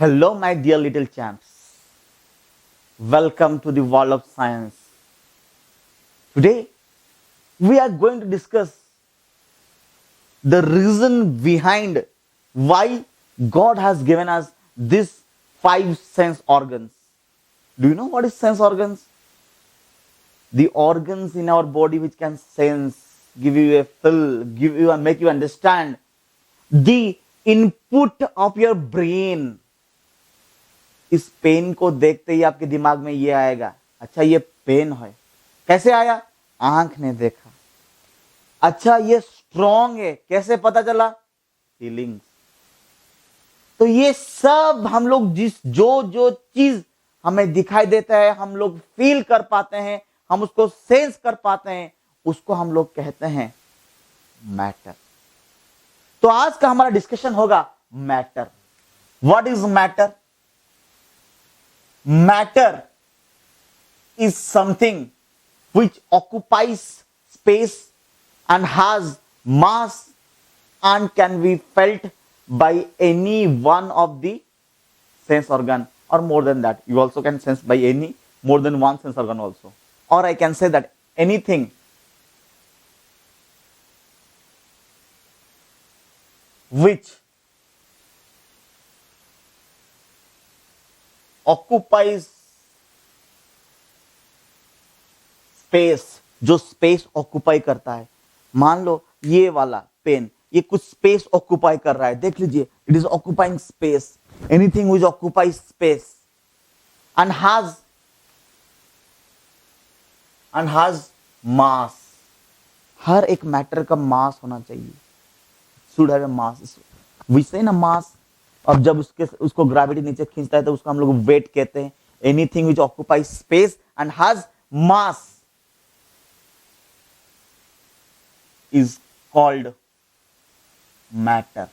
Hello, my dear little champs. Welcome to the world of science. Today, we are going to discuss the reason behind why God has given us these five sense organs. Do you know what is sense organs? The organs in our body which can sense, give you a feel, give you and make you understand the input of your brain. इस pen को देखते ही आपके दिमाग में ये आएगा, अच्छा ये पेन है, कैसे आया? आंख ने देखा। अच्छा ये स्ट्रॉन्ग है, कैसे पता चला? फीलिंग्स। तो ये सब हम लोग जो चीज हमें दिखाई देता है, हम लोग फील कर पाते हैं, हम उसको सेंस कर पाते हैं, उसको हम लोग कहते हैं मैटर। तो आज का हमारा डिस्कशन होगा matter. What is matter? Matter is something which occupies space and has mass and can be felt by any one of the sense organ, or more than that. You also can sense by any more than one sense organ also. Or I can say that anything which occupies space, जो space occupy करता है। मान लो ये वाला pen, ये कुछ space occupy कर रहा है, देख लीजिए, it is occupying space. Anything which occupy space and has mass. हर एक मैटर का मास होना चाहिए, should have a mass. We say ना मास। अब जब उसको ग्रेविटी नीचे खींचता है तो उसको हम लोग वेट कहते हैं। Anything which occupy space and has mass is called matter.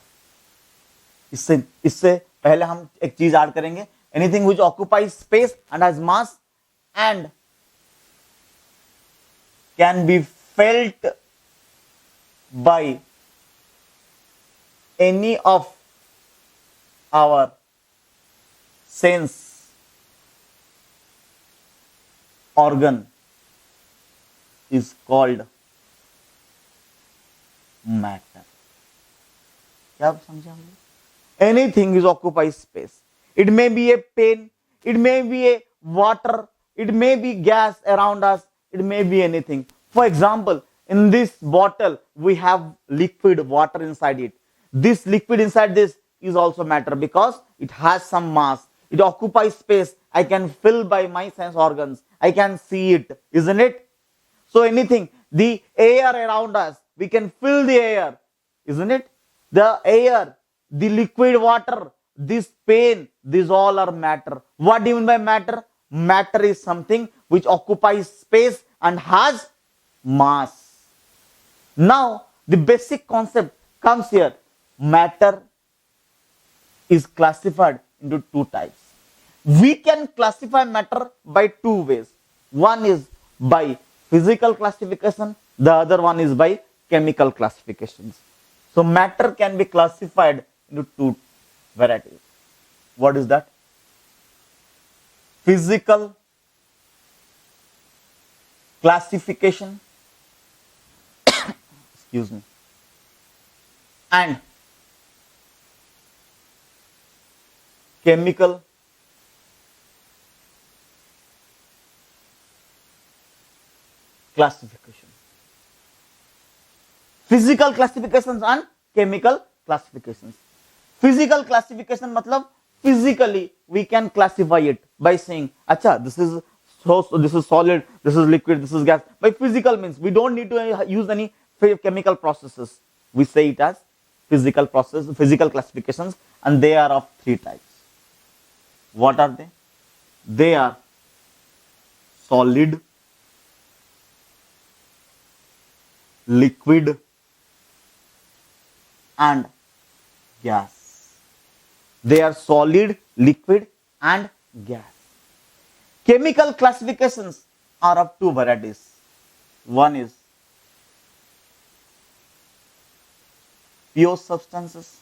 इससे पहले हम एक चीज ऐड करेंगे, anything which occupy space and has mass and can be felt by any of our sense organ is called matter. क्या आप समझा? Anything is occupies space. It may be a pen, it may be a water, it may be gas around us, it may be anything. For example, in this bottle we have liquid water inside it. This liquid inside this is also matter because it has some mass. It occupies space. I can feel by my sense organs. I can see it, isn't it? So anything, the air around us, we can feel the air, isn't it? The air, the liquid water, this pain, these all are matter. What do you mean by matter? Matter is something which occupies space and has mass. Now, the basic concept comes here. Matter is classified into two types. We can classify matter by two ways. One is by physical classification, the other one is by chemical classifications. So matter can be classified into two varieties. What is that? Physical classification excuse me, and chemical classification. Physical classifications and chemical classifications. Physical classification मतलब physically we can classify it by saying, अच्छा this is solid, this is liquid, this is gas. By physical means we don't need to use any chemical processes. We say it as physical classifications, and they are of three types. What are they? They are solid, liquid, and gas. They are solid, liquid, and gas. Chemical classifications are of two varieties. One is pure substances,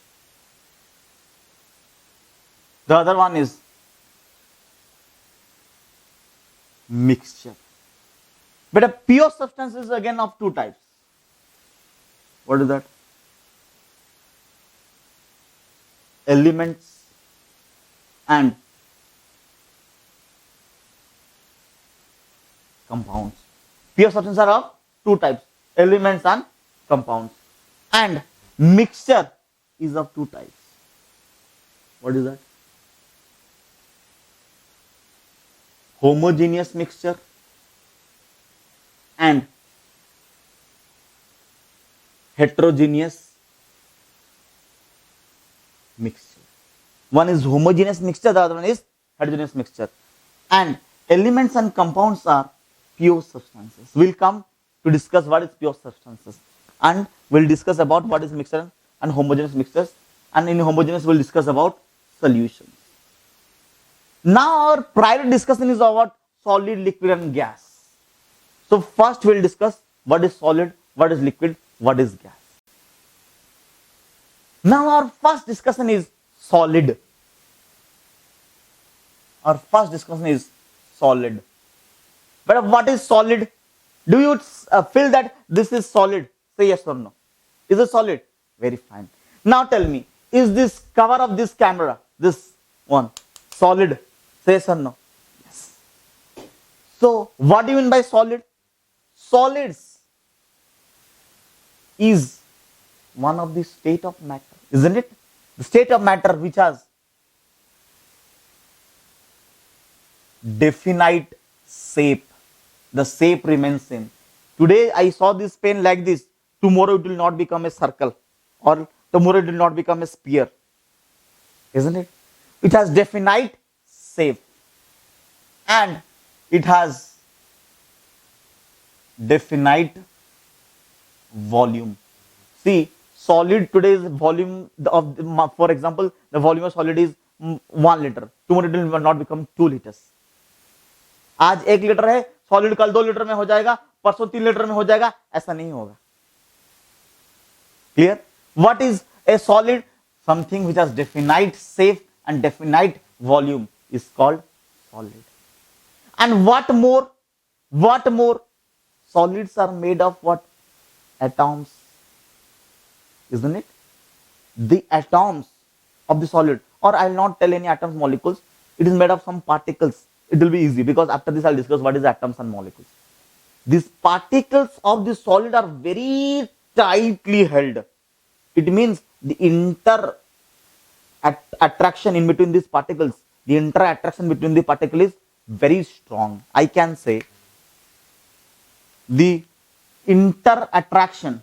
The other one is mixture. But a pure substance is again of two types. What is that? Elements and compounds. Pure substances are of two types, elements and compounds. And mixture is of two types. What is that? Homogeneous mixture and heterogeneous mixture. One is homogeneous mixture, the other one is heterogeneous mixture. And elements and compounds are pure substances. We'll come to discuss what is pure substances, and we'll discuss about what is mixture and homogeneous mixtures, and in homogeneous we'll discuss about solutions. Now our prior discussion is about solid, liquid and gas. So first we'll discuss what is solid, what is liquid, what is gas. Now our first discussion is solid. Our first discussion is solid. But what is solid? Do you feel that this is solid? Say yes or no. Is it solid? Very fine. Now tell me, is this cover of this camera, this one, solid? Say yes or no. Yes. So what do you mean by solid? Solids is one of the state of matter, isn't it? The state of matter which has definite shape. The shape remains same. Today I saw this pen like this. Tomorrow it will not become a circle, or tomorrow it will not become a sphere. Isn't it? It has definite shape and it has definite volume. See, solid today's volume of, for example, the volume of solid is 1 liter. Tomorrow it will not become 2 liters. आज 1 litre है, solid कल 2 litre में हो जाएगा, परसों 3 litre में हो जाएगा, ऐसा नहीं होगा. Clear? What is a solid? Something which has definite shape and definite volume is called solid. And what more? What more? Solids are made of what? Atoms. Isn't it? The atoms of the solid, or I will not tell any atoms, molecules. It is made of some particles. It will be easy because after this I will discuss what is atoms and molecules. These particles of the solid are very tightly held. It means the attraction in between these particles, the attraction between the particle is very strong. I can say the interaction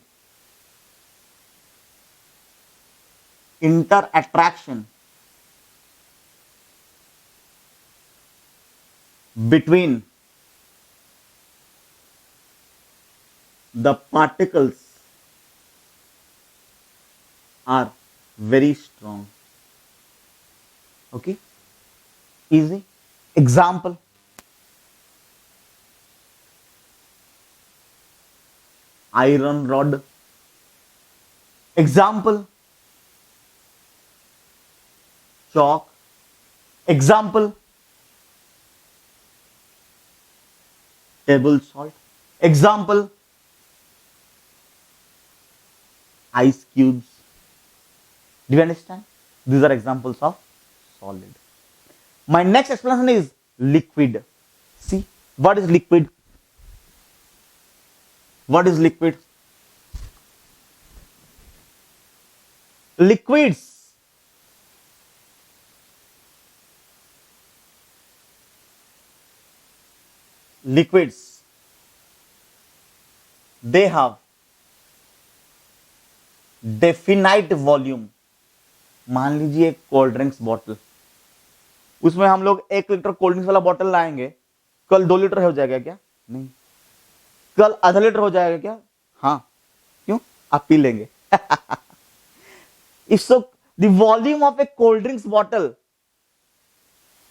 between the particles are very strong. Okay, easy. Example, iron rod. Example, chalk. Example, table salt. Example, ice cubes. Do you understand? These are examples of solid. My next explanation is liquid. See, what is liquid? What is liquid? Liquids they have definite volume. मान लीजिए एक cold drinks bottle, उसमें हम लोग 1 litre cold drinks वाला bottle लाएंगे, कल 2 litre हो जाएगा क्या? नहीं. कल आधा लीटर हो जाएगा क्या? हाँ. क्यों? आप पी लेंगे. If so, the volume of a cold drinks bottle,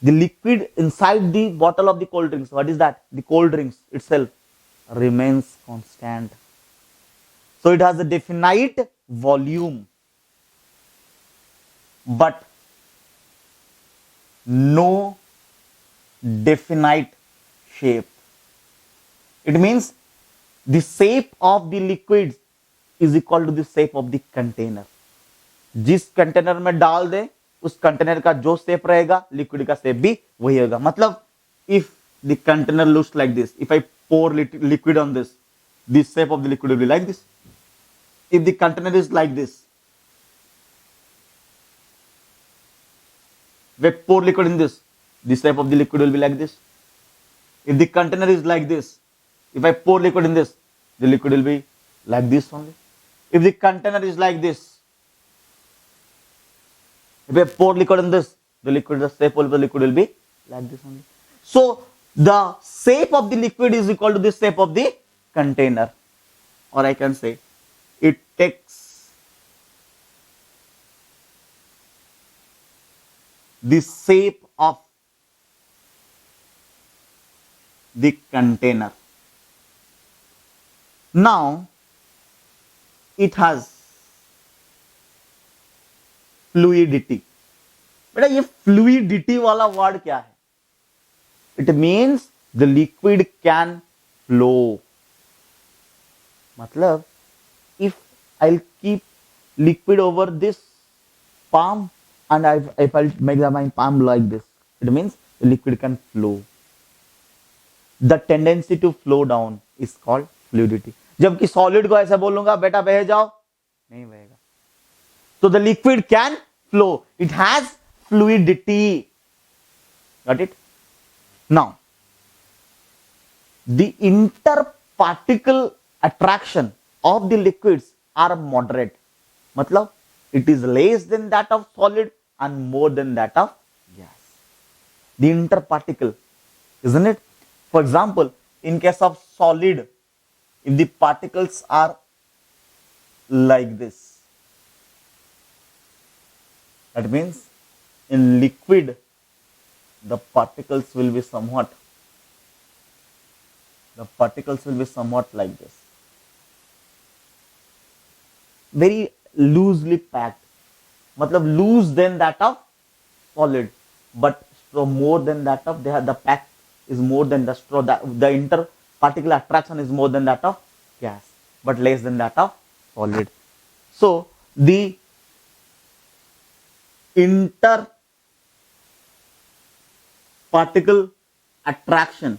the liquid inside the bottle of the cold drinks, what is that? The cold drinks itself remains constant. So it has a definite volume, but no definite shape. It means the shape of the liquid is equal to the shape of the container. जिस container में डाल दे उस container का जो shape रहेगा liquid का shape भी वही होगा. मतलब if the container looks like this, if I pour liquid on this, the shape of the liquid will be like this. If the container is like this, if I pour liquid in this, the shape of the liquid will be like this. If the container is like this, if I pour liquid in this, the liquid will be like this only. If the container is like this, if I pour liquid in this, the shape of the liquid will be like this only. So the shape of the liquid is equal to the shape of the container, or I can say it takes the shape of the container. Now it has fluidity. बेटा ये fluidity वाला word क्या है? It means the liquid can flow. मतलब if I'll keep liquid over this palm and if I'll make my palm like this, it means the liquid can flow. The tendency to flow down is called fluidity. जबकि solid को ऐसा बोलूंगा बेटा बह जाओ, नहीं बहेगा. So the liquid can flow. It has fluidity. Got it? Now, the interparticle attraction of the liquids are moderate. मतलब it is less than that of solid and more than that of gas. The interparticle, isn't it? For example, in case of solid, if the particles are like this, that means in liquid the particles will be somewhat like this, very loosely packed. मतलब loose than that of solid, but so more than that of the pack is more than the straw. The interparticular attraction is more than that of gas, but less than that of solid. So the interparticle attraction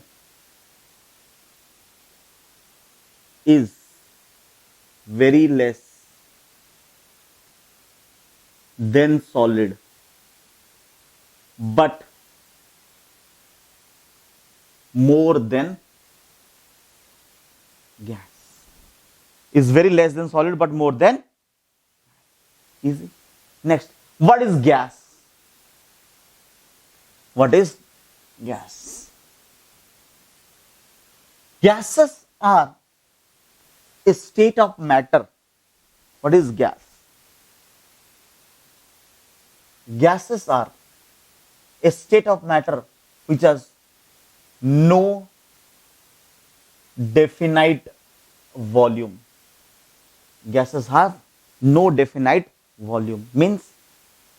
is very less than solid, but more than gas. Is very less than solid but more than. Easy. Next, what is gas? What is gas? Gases are a state of matter. What is gas? Gases are a state of matter which has no definite volume. Gases have no definite volume. Means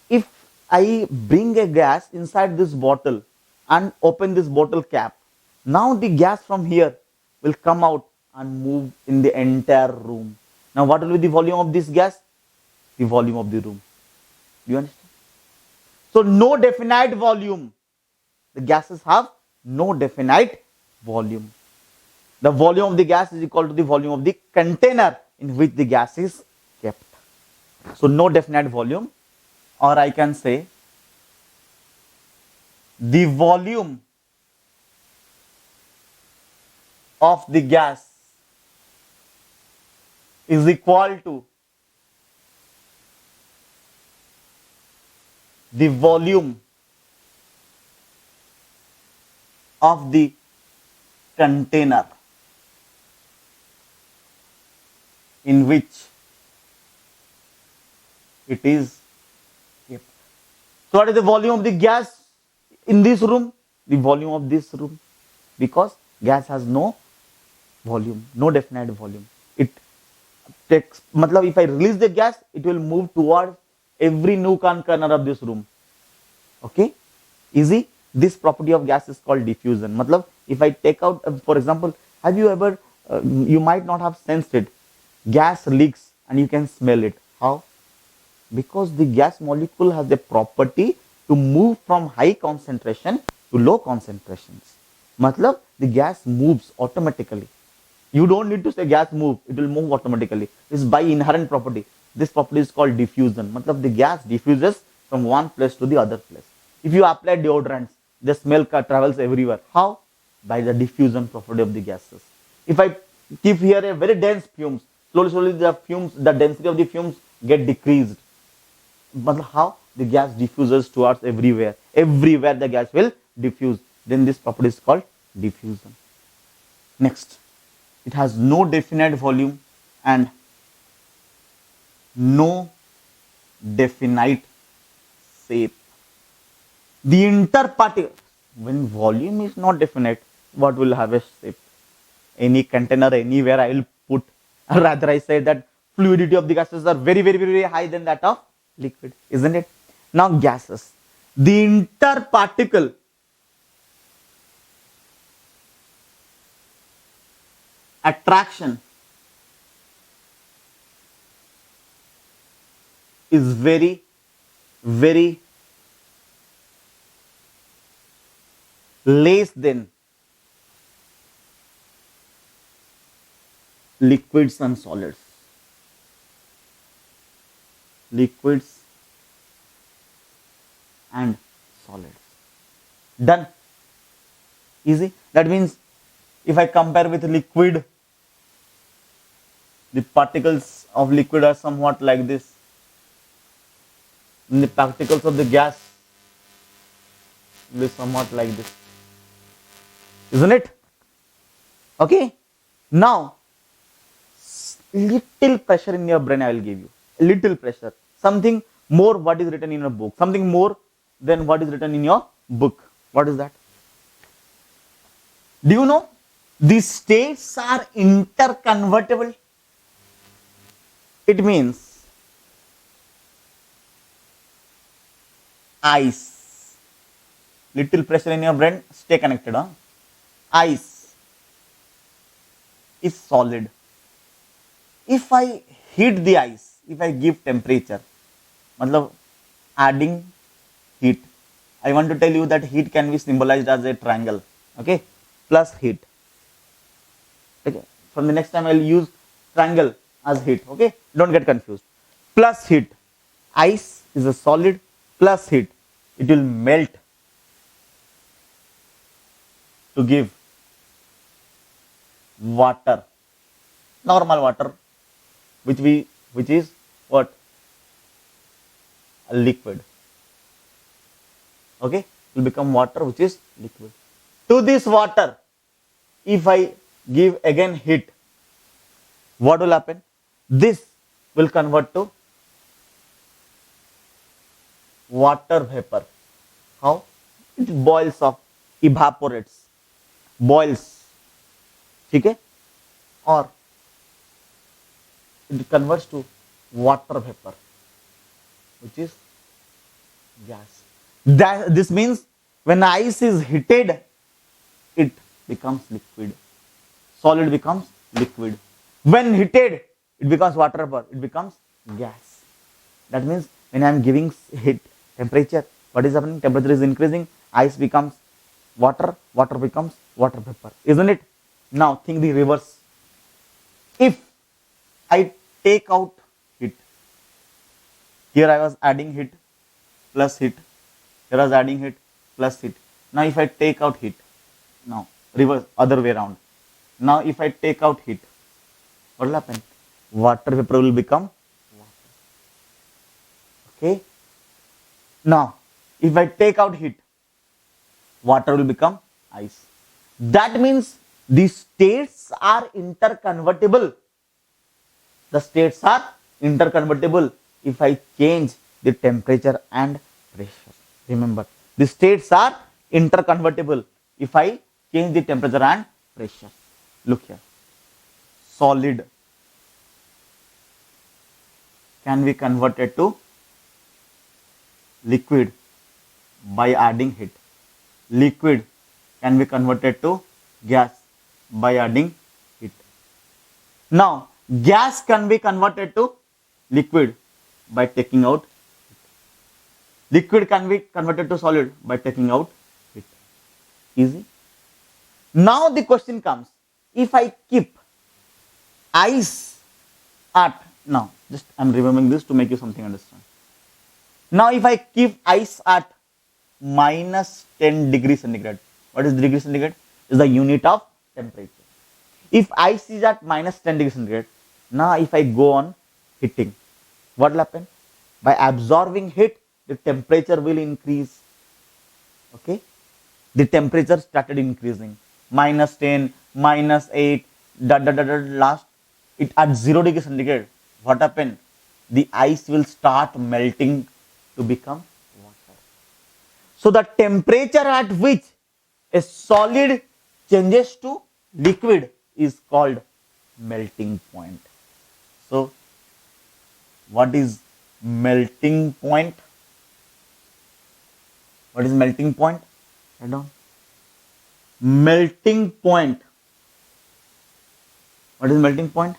if I bring a gas inside this bottle and open this bottle cap, now the gas from here will come out and move in the entire room. Now what will be the volume of this gas? The volume of the room. Do you understand? So no definite volume. The gases have no definite volume. The volume of the gas is equal to the volume of the container in which the gas is kept. So no definite volume, or I can say the volume of the gas is equal to the volume of the container in which it is kept. So what is the volume of the gas in this room? The volume of this room, because gas has no volume, no definite volume. It takes, matlab if I release the gas, it will move towards every nook and corner of this room. Okay, Easy. This property of gas is called diffusion. Matlab, if I take out, for example, have you ever, you might not have sensed it, gas leaks and you can smell it. How? Because the gas molecule has a property to move from high concentration to low concentrations. Matlab, the gas moves automatically. You don't need to say gas move, it will move automatically. This is by inherent property. This property is called diffusion. Matlab, the gas diffuses from one place to the other place. If you apply deodorants, the smell travels everywhere. How? By the diffusion property of the gases. If I keep here a very dense fumes, slowly the density of the fumes get decreased. But how? The gas diffuses towards everywhere. Everywhere the gas will diffuse. Then this property is called diffusion. Next, it has no definite volume and no definite shape. The interparticle, when volume is not definite, what will have a shape? Any container anywhere I will put, or rather I say that fluidity of the gases are very high than that of liquid, isn't it? Now gases, the interparticle attraction is very less than liquids and solids. Liquids and solids. Done. Easy. That means if I compare with liquid, the particles of liquid are somewhat like this. And the particles of the gas will be somewhat like this. Isn't it? Okay. Now, little pressure in your brain I will give you. Little pressure. Something more what is written in a book. Something more than what is written in your book. What is that? Do you know? These states are interconvertible. It means ice. Little pressure in your brain, stay connected. Huh? Ice is solid. If I heat the ice, if I give temperature, matlab adding heat. I want to tell you that heat can be symbolized as a triangle. Okay, plus heat. Okay, from the next time I will use triangle as heat. Okay, don't get confused. Plus heat. Ice is a solid, plus heat. It will melt to give water, normal water, which is what? A liquid. Okay, it will become water, which is liquid. To this water, if I give again heat, what will happen? This will convert to water vapor. How? It boils off, evaporates, boils. Okay? Or it converts to water vapor, which is gas. This means when ice is heated, it becomes liquid. Solid becomes liquid. When heated, it becomes water vapor. It becomes gas. That means when I am giving heat, temperature, what is happening? Temperature is increasing. Ice becomes water. Water becomes water vapor. Isn't it? Now think the reverse. If I take out heat, here I was adding heat plus heat. Here I was adding heat plus heat. Now if I take out heat, now reverse, other way around. Now if I take out heat, what will happen? Water vapor will become water. Okay. Now if I take out heat, water will become ice. That means the states are interconvertible. The states are interconvertible if I change the temperature and pressure. Remember, the states are interconvertible if I change the temperature and pressure. Look here. Solid can be converted to liquid by adding heat. liquid can be converted to gas by adding heat. Now, gas can be converted to liquid by taking out heat. Liquid can be converted to solid by taking out heat. Easy. Now the question comes, if I keep ice at, now just I'm remembering this to make you something understand. Now if I keep ice at minus 10 degrees centigrade, what is degree centigrade? Is the unit of temperature. If ice is at minus 10 degrees centigrade, now if I go on heating, what will happen? By absorbing heat, the temperature will increase. Okay, the temperature started increasing, minus 10, minus 8, last it at 0 degree centigrade. What happened? The ice will start melting to become water. So the temperature at which a solid changes to liquid is called melting point. So what is melting point? What is melting point? Write down. Melting point. What is melting point?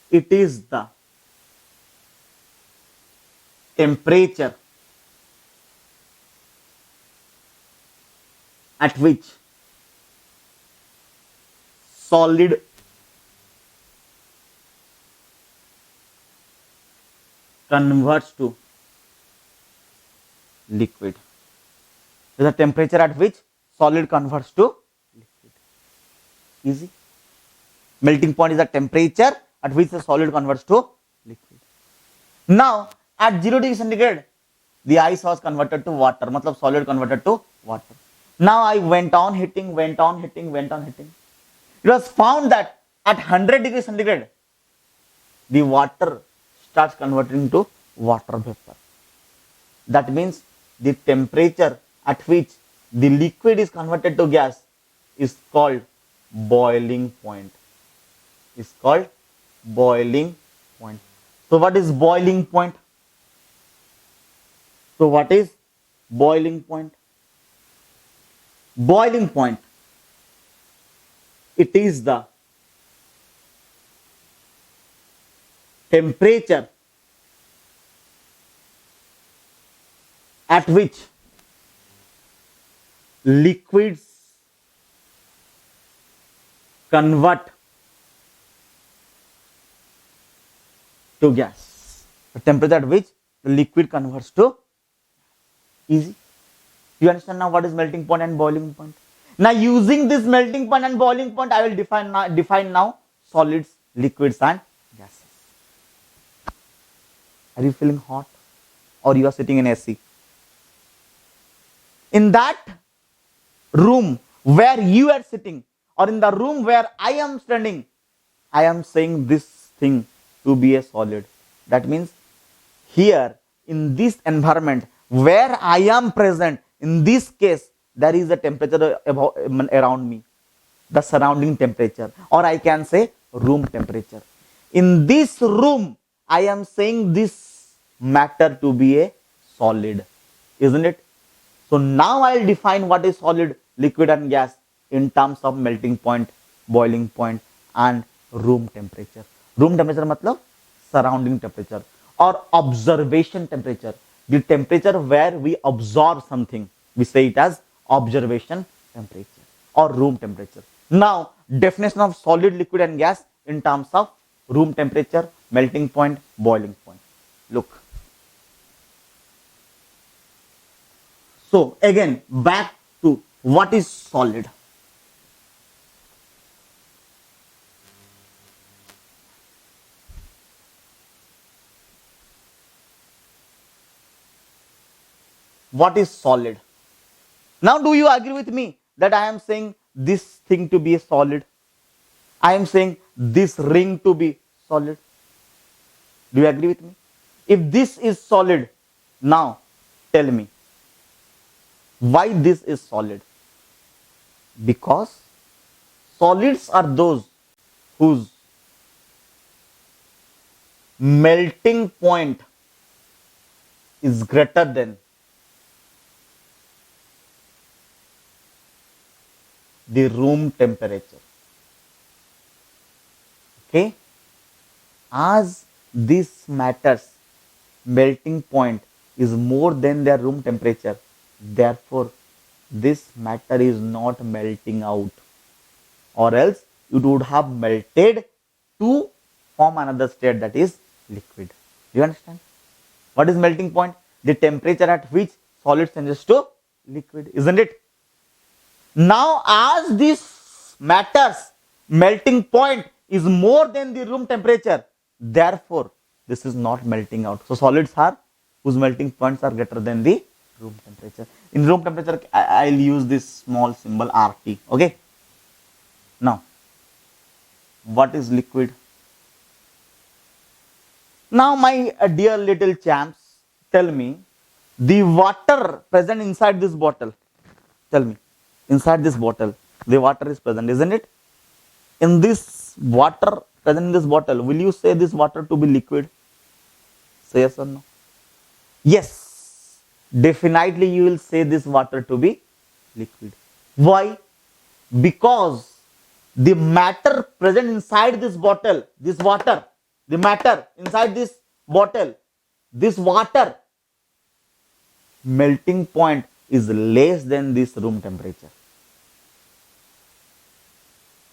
It is the temperature at which solid converts to liquid. Is the temperature at which solid converts to liquid. Easy. Melting point is the temperature at which the solid converts to liquid. Now at 0 degree centigrade, the ice was converted to water, matlab solid converted to water. Now I went on heating. It was found that at 100 degrees centigrade, the water starts converting to water vapor. That means the temperature at which the liquid is converted to gas is called boiling point. Is called boiling point. So what is boiling point? So what is boiling point? Boiling point, it is the temperature at which liquids convert to gas. The temperature at which the liquid converts to. Easy. You understand now what is melting point and boiling point? Now using this melting point and boiling point, I will define now solids, liquids and gases. Are you feeling hot? Or you are sitting in AC? In that room where you are sitting, or in the room where I am standing, I am saying this thing to be a solid. That means here in this environment where I am present, in this case, there is a temperature around me, the surrounding temperature, or I can say room temperature. In this room, I am saying this matter to be a solid, isn't it? So now I will define what is solid, liquid and gas in terms of melting point, boiling point and room temperature. Room temperature matlab surrounding temperature or observation temperature. The temperature where we absorb something, we say it as observation temperature or room temperature. Now definition of solid, liquid and gas in terms of room temperature, melting point, boiling point. Look. So again back to what is solid. What is solid? Now do you agree with me that I am saying this thing to be a solid? I am saying this ring to be solid. Do you agree with me? If this is solid, now tell me why this is solid? Because solids are those whose melting point is greater than the room temperature. Okay, as this matter's melting point is more than their room temperature, therefore this matter is not melting out, or else it would have melted to form another state, that is liquid. Do you understand? What is melting point? The temperature at which solid changes to liquid, isn't it? Now, as this matter's melting point is more than the room temperature, therefore this is not melting out. So solids are whose melting points are greater than the room temperature. In room temperature, I'll use this small symbol RT. Okay. Now, what is liquid? Now, my dear little champs, tell me, the water present inside this bottle. Tell me, inside this bottle, the water is present, isn't it? In this water present in this bottle, will you say this water to be liquid? Say yes or no? Yes, definitely you will say this water to be liquid. Why? Because the matter present inside this bottle, this water, the matter inside this bottle, this water melting point is less than this room temperature.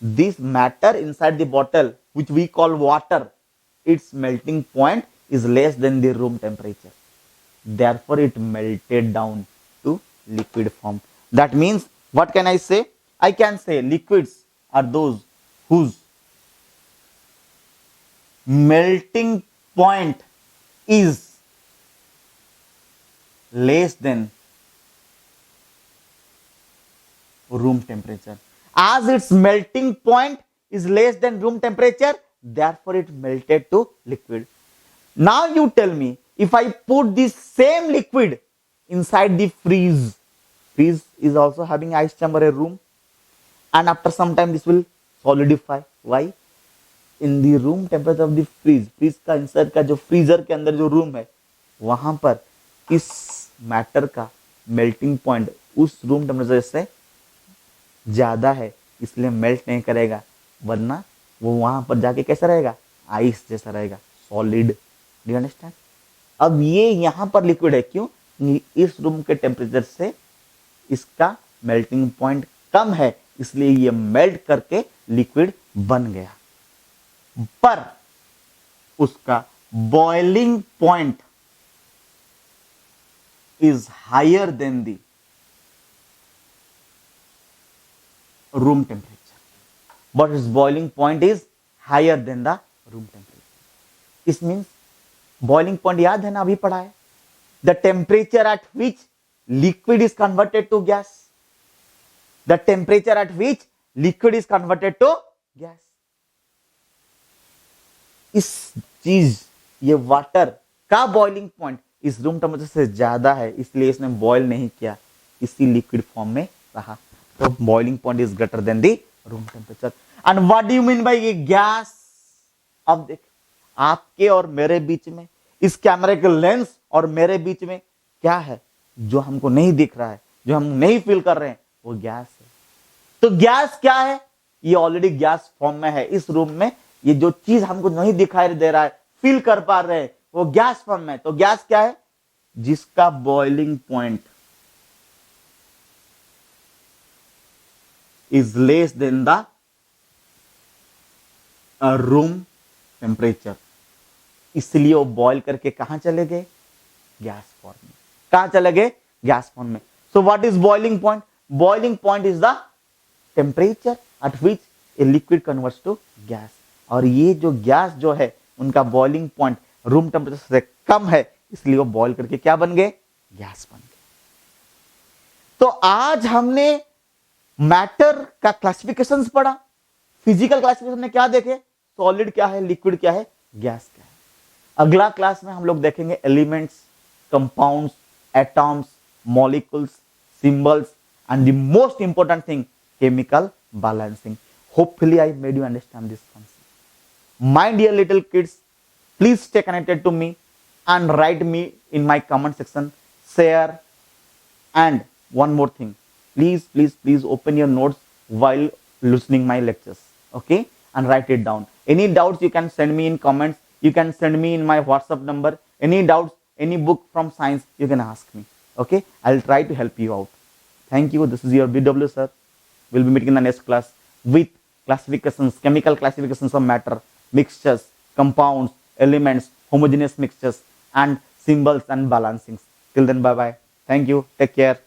This matter inside the bottle, which we call water, its melting point is less than the room temperature. Therefore, it melted down to liquid form. That means, what can I say? I can say liquids are those whose melting point is less than room temperature. As its melting point is less than room temperature, therefore it melted to liquid. Now you tell me, if I put this same liquid inside the freeze is also having ice chamber, a room, and after some time this will solidify. Why? In the room temperature of the freeze का inside का जो freezer के अंदर जो room है, वहां पर इस matter का melting point उस room temperature से ज्यादा है, इसलिए मेल्ट नहीं करेगा, वरना वो वहां पर जाके कैसा रहेगा? आइस जैसा रहेगा, सॉलिड. Do you understand? अब ये यहां पर लिक्विड है, क्यों? इस रूम के टेम्परेचर से इसका मेल्टिंग पॉइंट कम है, इसलिए ये मेल्ट करके लिक्विड बन गया. पर उसका boiling point is higher than the room temperature, but its boiling point is higher than the room temperature. This means boiling point याद है ना, अभी पढ़ा है, the temperature at which liquid is converted to gas, the temperature at which liquid is converted to gas. इस चीज ये water का बॉइलिंग पॉइंट इस रूम टेम्परेचर से ज्यादा है, इसलिए इसने बॉइल नहीं किया, इसी लिक्विड फॉर्म में रहा. So boiling point is greater than the room temperature. And what do you mean by gas? अब देख, आपके और मेरे बीच में, इस कैमरे के लेंस और मेरे बीच में क्या है जो हमको नहीं दिख रहा है, जो हम नहीं फील कर रहे हैं, वो गैस है. तो गैस क्या है? ये ऑलरेडी गैस फॉर्म में है. इस रूम में ये जो चीज हमको नहीं दिखाई दे रहा है, फील कर पा रहे हैं, वो गैस फॉर्म में. तो गैस क्या है? जिसका boiling point is less than the room temperature. इसलिए वो बॉइल करके कहां चले गए? गैस फॉर्म में. कहां चले गए? गैस फॉर्म में. So what is boiling point? Boiling point is the temperature at which a liquid converts to gas. और ये जो गैस जो है, उनका बॉइलिंग पॉइंट रूम टेम्परेचर से कम है, इसलिए वो बॉइल करके क्या बन गए? गैस बन गए. तो आज हमने मैटर का क्लासिफिकेशंस पढ़ा. फिजिकल क्लासिफिकेशन में क्या देखे? सॉलिड क्या है, लिक्विड क्या है, गैस क्या है. अगला क्लास में हम लोग देखेंगे elements, compounds, atoms, molecules, symbols and the most important thing, chemical balancing. Hopefully I made you understand this concept. My dear little kids, please stay connected to me and write me in my comment section, share, and one more thing, please open your notes while listening my lectures. Okay, and write it down. Any doubts you can send me in comments. You can send me in my WhatsApp number. Any doubts, any book from science, you can ask me. Okay, I'll try to help you out. Thank you. This is your BW sir. We'll be meeting in the next class with classifications, chemical classifications of matter, mixtures, compounds, elements, homogeneous mixtures, and symbols and balancings. Till then, bye bye. Thank you. Take care.